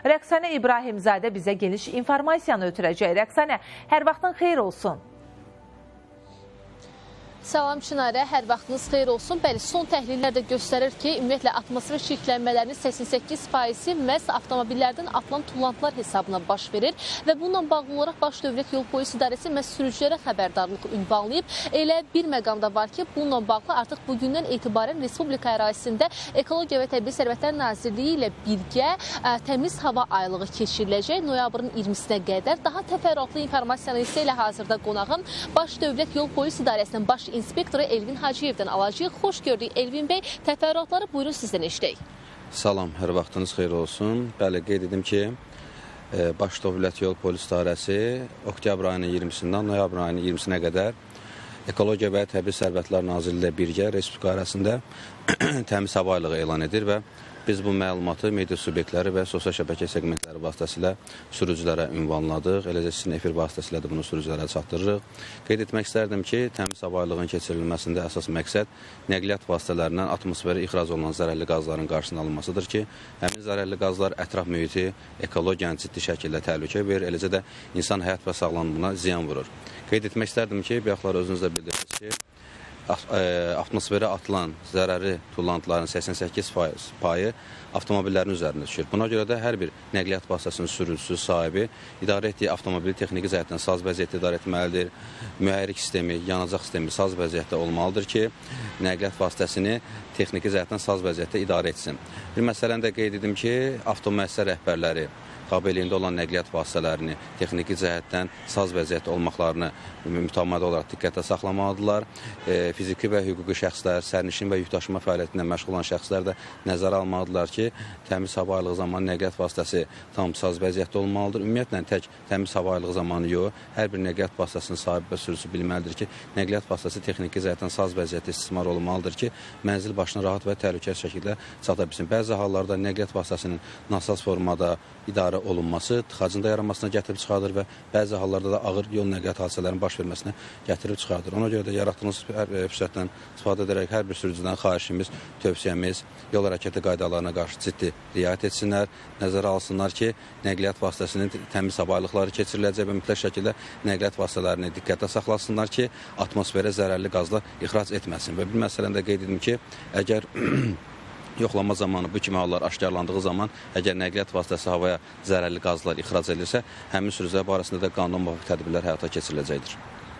Rəqsanə İbrahimzadə bizə geniş informasiyanı ötürəcək. Rəqsanə, hər vaxtın xeyir olsun. Salam Çinarə, hər vaxtınız xeyir olsun. Bəli, son təhlillər də göstərir ki, ümumiyyətlə atmosfer çirklənmələrinin 88%-i məhz avtomobillərdən atılan tullantılar hesabına baş verir və bununla bağlı olaraq Baş Dövlət Yol Polisi İdarəsi məhz sürücülərə xəbərdarlıq ünvanlayıb. Elə bir məqam da var ki, bununla bağlı artıq bugündən etibarən Respublika ərazisində Ekologiya və Təbii Sərvətlər Nazirliyi ilə birgə təmiz hava aylığı keçiriləcək noyabrın 20-sinə qədər. Daha təfərrüatlı informasiyanı isə elə hazırda qonağım Baş Dövlət Yol Polisi İdarəsinin baş inspektoru Elvin Hacıyevdən alacağıq. Xoş gördük Elvin bəy. Təfərrüatları buyurun sizdən eşidək. Salam, hər vaxtınız xeyir olsun. Bəli, qeyd edim ki, Baş Dövlət Yol Polis İdarəsi oktyabr ayının 20-sindən noyabr ayının 20-sinə qədər Ekologiya və Təbii Sərvətlər Nazirliyi ilə birgə Respublika arasında təmiz hava aylığı elan edir və biz bu məlumatı media subyektləri və sosial şəbəkə segmentləri vasitəsilə sürücülərə ünvanladıq. Eləcə sizin efir vasitəsilə də bunu sürücülərə çatdırırıq. Qeyd etmək istərdim ki, təmiz hava aylığının keçirilməsində əsas məqsəd nəqliyyat vasitələrindən atmosferə ixrac olunan zərərli qazların qarşısının alınmasıdır ki, həmin zərərli qazlar ətraf mühiti, ekologiyanı ciddi şəkildə təhlükə verir, eləcə də insan həyat və sağlamlığına ziyan vurur. Qeyd etmək istərdim ki, bayaqlar özünüz də bildirsiniz ki, atmosferə atılan zərəri tullantıların 88% payı avtomobillərin üzərində düşür. Buna görə də hər bir nəqliyyat vasitəsinin sürücüsü, sahibi idarə etdiyi avtomobili texniki cəhətdən saz vəziyyətdə idarə etməlidir. Mühərrik sistemi, yanacaq sistemi saz vəziyyətdə olmalıdır ki, nəqliyyat vasitəsini texniki cəhətdən saz vəziyyətdə idarə etsin. Bir məsələni də qeyd edim ki, avtomüəssisə rəhbərləri tabeliyində olan nəqliyyat vasitələrini texniki cəhətdən saz vəziyyətdə olmaqlarını mütəmadi olaraq diqqətə saxlamalıdırlar. Fiziki və hüquqi şəxslər, sərnişin və yükdaşıma fəaliyyətindən məşğul olan şəxslər də nəzərə almalıdırlar ki, təmiz hava aylığı zamanı nəqliyyat vasitəsi tam saz vəziyyətdə olmalıdır. Ümumiyyətlə, tək təmiz hava aylığı zamanı yox, hər bir nəqliyyat vasitəsinin sahibi və sürücüsü bilməlidir ki, nəqliyyat vasitəsi texniki cəhətdən saz vəziyyətdə istismar olmalıdır ki, mənzil başına rahat və təhlükəsiz şəkildə çata bilsin. Bəzi hallarda nəqliyyat vasitəsinin nasaz formada idarə olunması tıxacında yaranmasına gətirib çıxardır və bəzi hallarda da ağır yol nəqliyyat hadisələrinin baş verməsinə gətirib çıxardır. Ona görə də yaratdığınız fürsətdən istifadə edərək hər bir sürücüdən xahişimiz, tövsiyəmiz yol hərəkəti qaydalarına qarşı ciddi riayət etsinlər, nəzərə alsınlar ki, nəqliyyat vasitəsinin təmiz hava aylıqları keçiriləcək və mütləq şəkildə nəqliyyat vasitələrini diqqətdə saxlasınlar ki, atmosferə zərərli qazlar ixrac etməsin. Və bir məsələni də qeyd edim ki, əgər yoxlama zamanı bu kimi hallar aşkarlandığı zaman əgər nəqliyyat vasitəsi havaya zərərli qazlar ixrac edilirsə, həmin sürücülər barəsində də qanun müvafiq tədbirlər həyata keçiriləcəkdir.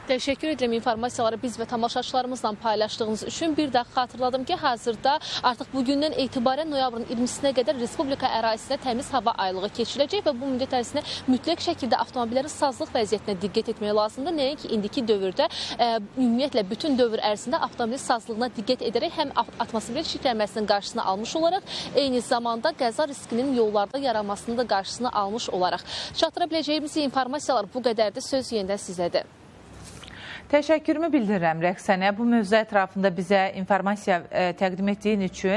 Təşəkkür edirəm informasiyaları biz və tamaşaçılarımızla paylaşdığınız üçün. Bir daha xatırladım ki, hazırda artıq bugündən etibarən noyabrın 20-sinə qədər Respublika ərazisində təmiz hava aylığı keçiriləcək və bu müddət ərzində mütləq şəkildə avtomobillərin sazlıq vəziyyətinə diqqət etmək lazımdır. Nəinki indiki dövrdə ümumiyyətlə bütün dövr ərzində avtomobil sazlığına diqqət edərək həm atmosfer çirklənməsinin qarşısını almış olaraq, eyni zamanda qəza riskinin yollarda yaranmasının da qarşısını almış olaraq. Çatıra biləcəyimiz informasiyalar bu qədərdir. Söz yenidən sizədir. Təşəkkürümü bildirirəm Rəqsanə. Bu mövzu ətrafında bizə informasiya təqdim etdiyin üçün.